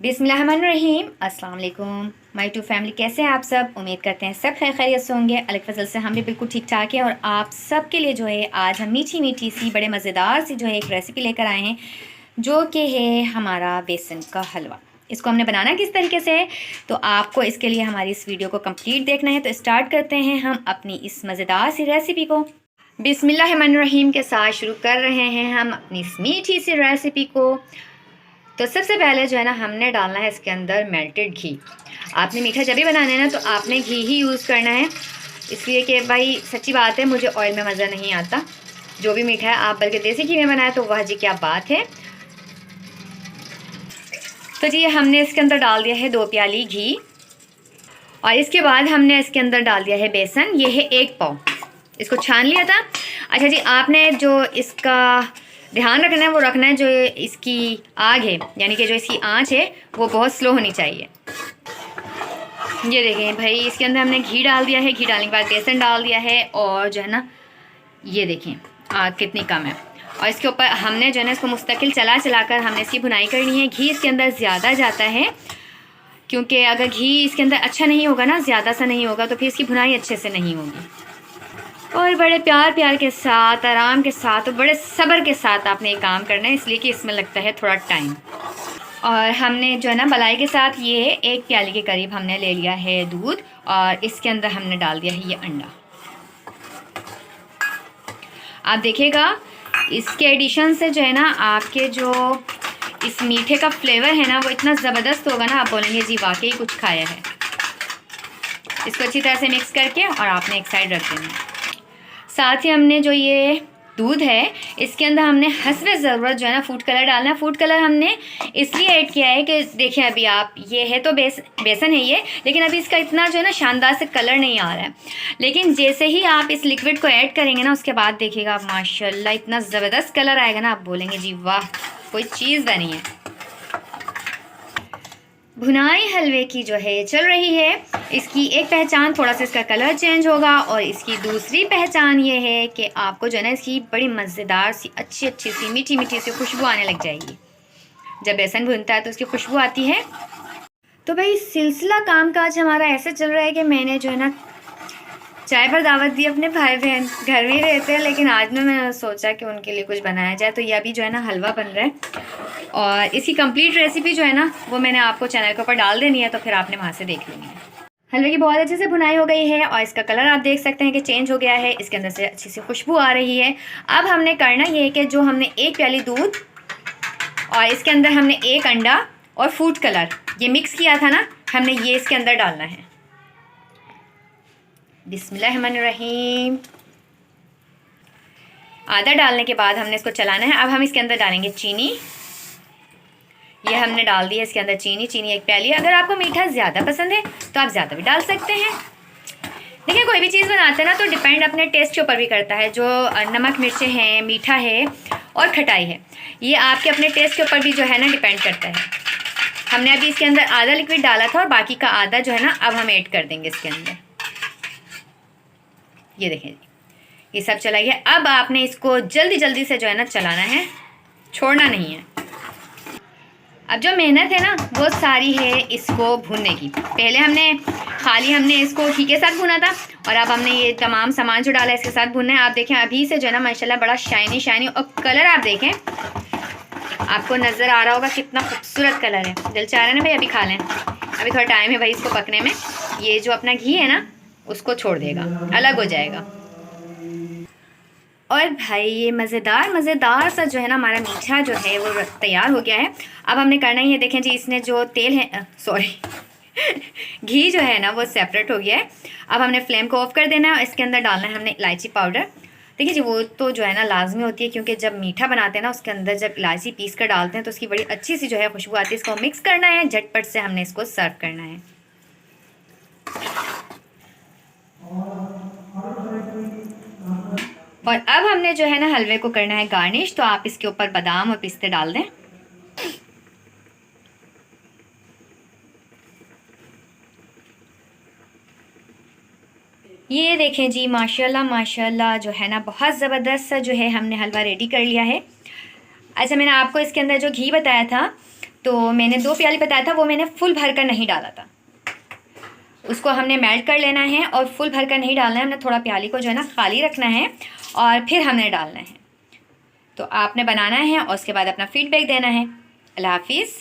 बिस्मिल्लाहिर्रहमानिर्रहीम। अस्सलाम वालेकुम माय टू फैमिली। कैसे हैं आप सब? उम्मीद करते हैं सब खैर खैरियत से होंगे। अल्लाह के फजल से हम भी बिल्कुल ठीक ठाक हैं। और आप सब के लिए जो है आज हम मीठी मीठी सी बड़े मज़ेदार सी जो है एक रेसिपी लेकर आए हैं, जो कि है हमारा बेसन का हलवा। इसको हमने बनाना किस तरीके से है तो आपको इसके लिए हमारी इस वीडियो को कंप्लीट देखना है। तो स्टार्ट करते हैं हम अपनी इस मज़ेदार सी रेसिपी को। बिस्मिल्लाहिर्रहमानिर्रहीम के साथ शुरू कर रहे हैं हम अपनी इस मीठी सी रेसिपी को। तो सबसे पहले जो है ना हमने डालना है इसके अंदर मेल्टेड घी। आपने मीठा जब भी बनाना है ना तो आपने घी ही यूज़ करना है, इसलिए कि भाई सच्ची बात है मुझे ऑयल में मज़ा नहीं आता। जो भी मीठा है आप बल्कि देसी घी में बनाए तो वह जी क्या बात है। तो जी हमने इसके अंदर डाल दिया है 2 प्याली घी और इसके बाद हमने इसके अंदर डाल दिया है बेसन। ये है 1 पाव, इसको छान लिया था। अच्छा जी, आपने जो इसका ध्यान रखना है वो रखना है जो इसकी आग है, यानी कि जो इसकी आंच है वो बहुत स्लो होनी चाहिए। ये देखें भाई, इसके अंदर हमने घी डाल दिया है। घी डालने के बाद बेसन डाल दिया है और जो है ना ये देखें आग कितनी कम है। और इसके ऊपर हमने जो है ना इसको मुस्तकिल चला चला कर हमने इसकी भुनाई करनी है। घी इसके अंदर ज़्यादा जाता है, क्योंकि अगर घी इसके अंदर अच्छा नहीं होगा ना, ज़्यादा सा नहीं होगा, तो फिर इसकी भुनाई अच्छे से नहीं होगी। और बड़े प्यार के साथ, आराम के साथ और बड़े सब्र के साथ आपने ये काम करना है, इसलिए कि इसमें लगता है थोड़ा टाइम। और हमने जो है ना मलाई के साथ ये 1 प्याली के करीब हमने ले लिया है दूध और इसके अंदर हमने डाल दिया है ये अंडा। आप देखिएगा इसके एडिशन से जो है ना आपके जो इस मीठे का फ्लेवर है ना वो इतना ज़बरदस्त होगा ना, आप बोलेंगे जी वाकई कुछ खाया है। इसको अच्छी तरह से मिक्स करके और आपने एक साइड रख देना है। साथ ही हमने जो ये दूध है इसके अंदर हमने हस्बे ज़रूरत जो है ना फूड कलर डालना है। फूड कलर हमने इसलिए ऐड किया है कि देखिए अभी आप ये है तो बेसन है ये, लेकिन अभी इसका इतना जो है ना शानदार से कलर नहीं आ रहा है। लेकिन जैसे ही आप इस लिक्विड को ऐड करेंगे ना उसके बाद देखिएगा आप माशाल्लाह इतना ज़बरदस्त कलर आएगा ना, आप बोलेंगे जी वाह कोई चीज़ बनी है। भुनाई हलवे की जो है चल रही है। इसकी एक पहचान थोड़ा सा इसका कलर चेंज होगा और इसकी दूसरी पहचान ये है कि आपको जो है ना इसकी बड़ी मज़ेदार सी अच्छी सी मीठी मीठी सी खुशबू आने लग जाएगी। जब बेसन भुनता है तो इसकी खुशबू आती है। तो भाई सिलसिला कामकाज हमारा ऐसे चल रहा है कि मैंने जो है ना चाय पर दावत दी अपने भाई बहन, घर में ही रहते हैं, लेकिन आज में मैंने सोचा कि उनके लिए कुछ बनाया जाए। तो ये अभी जो है ना हलवा बन रहा है और इसकी कंप्लीट रेसिपी जो है ना वो मैंने आपको चैनल के ऊपर डाल देनी है, तो फिर आपने वहाँ से देख लेनी है। हलवे की बहुत अच्छे से भुनाई हो गई है और इसका कलर आप देख सकते हैं कि चेंज हो गया है। इसके अंदर से अच्छी सी खुशबू आ रही है। अब हमने करना ये है कि जो हमने 1 प्याली दूध और इसके अंदर हमने 1 अंडा और फूड कलर ये मिक्स किया था ना, हमने ये इसके अंदर डालना है। बिस्मिल्लाहिर्रहमानिर्रहीम। आधा डालने के बाद हमने इसको चलाना है। अब हम इसके अंदर डालेंगे चीनी। ये हमने डाल दी है इसके अंदर चीनी 1 प्याली। अगर आपको मीठा ज़्यादा पसंद है तो आप ज़्यादा भी डाल सकते हैं। देखिए कोई भी चीज़ बनाते हैं ना तो डिपेंड अपने टेस्ट के ऊपर भी करता है। जो नमक मिर्चें हैं, मीठा है और खटाई है, ये आपके अपने टेस्ट के ऊपर भी जो है ना डिपेंड करता है। हमने अभी इसके अंदर आधा लिक्विड डाला था और बाकी का आधा जो है ना अब हम ऐड कर देंगे इसके अंदर। ये देखें ये सब चला गया। अब आपने इसको जल्दी से जो है ना चलाना है, छोड़ना नहीं है। अब जो मेहनत है ना वो सारी है इसको भूनने की। पहले हमने इसको घी के साथ भुना था और अब हमने ये तमाम सामान जो डाला है इसके साथ भुनना है। आप देखें अभी से जो है ना माशाल्लाह बड़ा शाइनी और कलर आप देखें, आपको नज़र आ रहा होगा कितना खूबसूरत कलर है। दिल चाह रहा है ना भाई अभी खा लें। अभी थोड़ा टाइम है भाई इसको पकने में। ये जो अपना घी है ना उसको छोड़ देगा, अलग हो जाएगा। और भाई ये मज़ेदार सा जो है ना हमारा मीठा जो है वो तैयार हो गया है। अब हमने करना ही है, देखें जी इसने जो तेल है घी जो है ना वो सेपरेट हो गया है। अब हमने फ्लेम को ऑफ कर देना है और इसके अंदर डालना है हमने इलायची पाउडर। देखिए जी वो तो जो है ना लाजमी होती है, क्योंकि जब मीठा बनाते हैं ना उसके अंदर जब इलायची पीस कर डालते हैं तो उसकी बड़ी अच्छी सी जो है खुशबू आती है। इसको मिक्स करना है, झटपट से हमने इसको सर्व करना है। और अब हमने जो है ना हलवे को करना है गार्निश। तो आप इसके ऊपर बादाम और पिस्ते डाल दें। ये देखें जी माशाल्लाह जो है ना बहुत ज़बरदस्त सा जो है हमने हलवा रेडी कर लिया है। अच्छा मैंने आपको इसके अंदर जो घी बताया था तो मैंने 2 प्याली बताया था, वो मैंने फुल भर कर नहीं डाला था। उसको हमने मेल्ट कर लेना है और फुल भर कर नहीं डालना है, हमने थोड़ा प्याली को जो है ना खाली रखना है और फिर हमने डालना है। तो आपने बनाना है और उसके बाद अपना फीडबैक देना है। अल्लाह हाफिज़।